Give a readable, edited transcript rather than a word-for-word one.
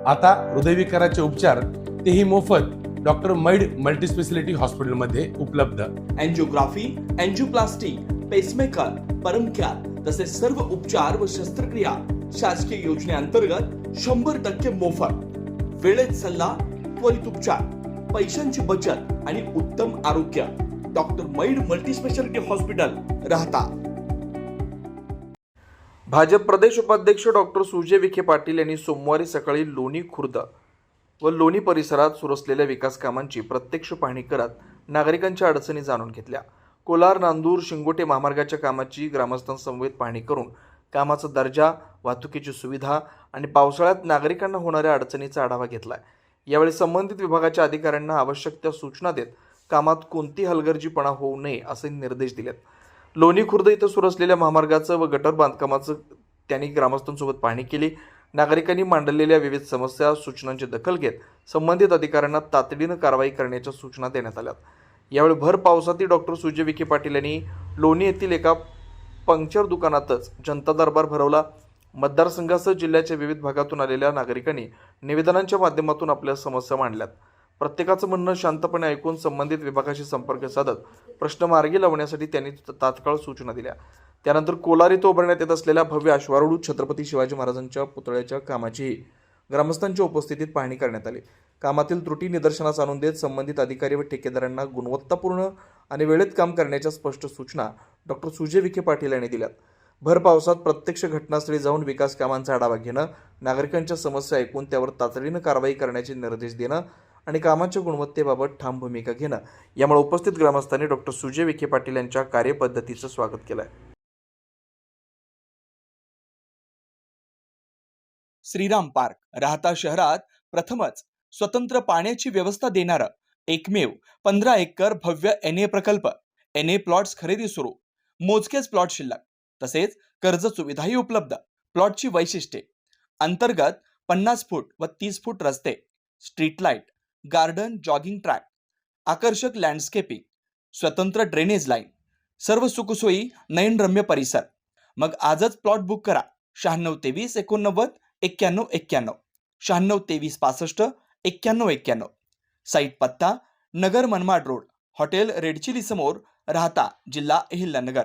आता हृदयविकाराचे उपचार तेही मोफत डॉक्टर मैड मल्टीस्पेशालिटी हॉस्पिटलमध्ये उपलब्ध। अँजिओग्राफी, अँजिओप्लास्टी, पेसमेकर, परमकॅर तसेच सर्व उपचार व शस्त्रक्रिया शासकीय योजनेअंतर्गत 100% मोफत। वेळेत सल्ला, त्वरित उपचार, पैशांची बचत आणि उत्तम आरोग्य। डॉक्टर मैड मल्टीस्पेशालिटी हॉस्पिटल, राहता। भाजप प्रदेश उपाध्यक्ष डॉक्टर सुजय विखे पाटील यांनी सोमवारी सकाळी लोणी खुर्द व लोणी परिसरात सुरू असलेल्या विकास कामांची प्रत्यक्ष पाहणी करत नागरिकांच्या अडचणी जाणून घेतल्या। कोलार नांदूर शिंगोटे महामार्गाच्या कामाची ग्रामस्थांसमवेत पाहणी करून कामाचा दर्जा, वाहतुकीची सुविधा आणि पावसाळ्यात नागरिकांना होणाऱ्या अडचणीचा आढावा घेतलाय। यावेळी संबंधित विभागाच्या अधिकाऱ्यांना आवश्यक त्या सूचना देत कामात कोणती हलगर्जीपणा होऊ नये असे निर्देश दिलेत। लोणी खुर्द इथं सुरू असलेल्या महामार्गाचं व गटर बांधकामाचं त्यांनी ग्रामस्थांसोबत पाहणी केली। नागरिकांनी मांडलेल्या विविध समस्या, सूचनांची दखल घेत संबंधित अधिकाऱ्यांना तातडीनं कारवाई करण्याच्या सूचना देण्यात आल्या। यावेळी भर पावसातही डॉक्टर सुजय विखे पाटील यांनी लोणी येथील एका पंक्चर दुकानातच जनता दरबार भरवला। मतदारसंघासह जिल्ह्याच्या विविध भागातून आलेल्या नागरिकांनी निवेदनांच्या माध्यमातून आपल्या समस्या मांडल्यात। प्रत्येकाचं म्हणणं शांतपणे ऐकून संबंधित विभागाशी संपर्क साधत प्रश्न मार्गी लावण्यासाठी त्यांनी तात्काळ सूचना दिल्या। त्यानंतर कोलार इथं उभारण्यात येत असलेल्या भव्य अश्वारूढ छत्रपती शिवाजी महाराजांच्या पुतळ्याच्या कामाचीही ग्रामस्थांच्या उपस्थितीत पाहणी करण्यात आली। कामातील त्रुटी निदर्शनास आणून देत संबंधित अधिकारी व ठेकेदारांना गुणवत्तापूर्ण आणि वेळेत काम करण्याच्या स्पष्ट सूचना डॉक्टर सुजय विखे पाटील यांनी दिल्यात। भर पावसात प्रत्यक्ष घटनास्थळी जाऊन विकास कामांचा आढावा घेणं, नागरिकांच्या समस्या ऐकून त्यावर तातडीनं कारवाई करण्याचे निर्देश देणं आणि कामाच्या गुणवत्तेबाबत ठाम भूमिका घेणं, यामुळे उपस्थित ग्रामस्थांनी डॉक्टर सुजय विखे पाटील यांच्या कार्यपद्धतीचं स्वागत केलंय। श्रीराम पार्क, राहता शहरात प्रथमच स्वतंत्र पाण्याची व्यवस्था देणारा एकमेव 15 एकर भव्य NA प्रकल्प। NA प्लॉट्स खरेदी सुरू, मोजकेच प्लॉट शिल्लक, तसेच कर्ज सुविधाही उपलब्ध। प्लॉटची वैशिष्ट्ये: अंतर्गत 50 फूट व 30 फूट रस्ते, street light, garden, jogging track, आकर्षक लँडस्केपिंग, स्वतंत्र ड्रेनेज लाईन, सर्व सुखसोयी, नयनरम्य परिसर। मग आजच प्लॉट बुक करा। 9623 89 91 91, 9623 65 91 91। साईट पत्ता: Nagar Manmad road, hotel Red Chilli समोर, राहता, जिल्हा अहिल्यानगर।